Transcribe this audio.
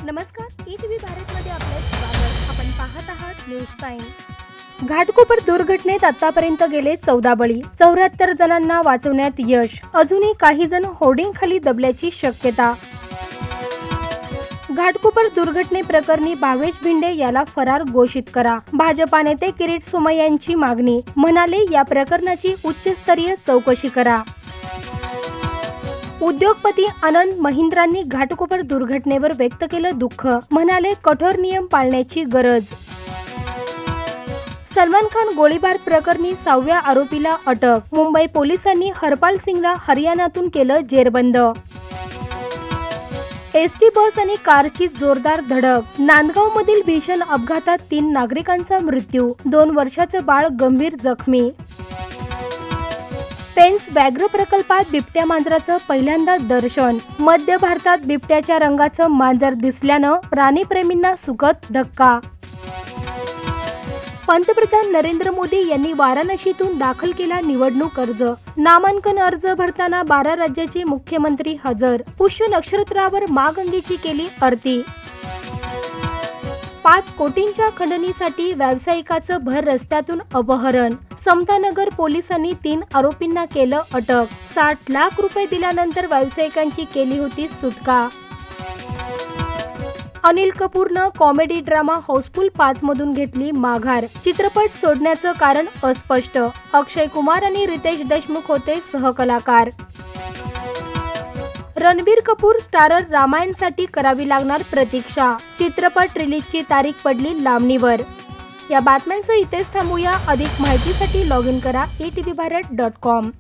नमस्कार, ईटीव्ही भारतमध्ये आपले स्वागत। आपण पाहत आहात न्यूज टाइम। घाटकोपर दुर्घटनेत आतापर्यंत गेले 14 बळी, 74 जणांना वाचवण्यात यश। अजूनही काही जण होर्डिंग खाली दबल्याची शक्यता। घाटकोपर दुर्घटनेप्रकरणी भावेश भिंडे याला फरार घोषित करा। भाजपा नेते किरीट सोमय्या यांची मागणी, म्हणाले या प्रकरणाची उच्चस्तरीय चौकशी करा। उद्योगपती आनंद महिंद्रांनी घाटकोपर दुर्घटनेवर व्यक्त केलं दुःख, म्हणाले कठोर नियम पाळण्याची गरज। सलमान खान गोळीबार प्रकरणी 6व्या आरोपीला अटक। मुंबई पोलिसांनी हरपाल सिंगला हरियाणातून केलं जेरबंद। एसटी बस आणि कारची जोरदार धडक। नांदगावमधील भीषण अपघातात 3 नागरिकांचा मृत्यू, 2 वर्षाचं बाळ गंभीर जखमी। पेन्स व्याघ्र प्रकल्पात बिबट्या मांजराचं पहिल्यांदा दर्शन। मध्य भारतात बिबट्याच्या रंगाचं मांजर दिसल्यानं प्राणीप्रेमींना सुखद धक्का। पंतप्रधान नरेंद्र मोदी यांनी वाराणसीतून दाखल केला निवडणूक अर्ज। नामांकन अर्ज भरताना 12 राज्याचे मुख्यमंत्री हजर। पुष्य नक्षत्रावर मागंगेची केली आरती। 5 कोटींच्या खंडणीसाठी व्यावसायिकाचं भर रस्त्यातून अपहरण। समतानगर पोलिसांनी 3 आरोपींना केलं अटक। 60 लाख रुपये दिल्यानंतर व्यावसायिकांची केली होती सुटका। अनिल कपूरनं कॉमेडी ड्रामा हाऊसफुल 5 मधून घेतली माघार। चित्रपट सोडण्याचं कारण अस्पष्ट। अक्षय कुमार आणि रितेश देशमुख होते सहकलाकार। रणबीर कपूर स्टारर रामायणसाठी करावी लागणार प्रतीक्षा। चित्रपट रिलीजची तारीख पडली लांबणीवर। या बातम्यांसह इथेच थांबूया। अधिक माहितीसाठी लॉग इन करा etvbharat.com।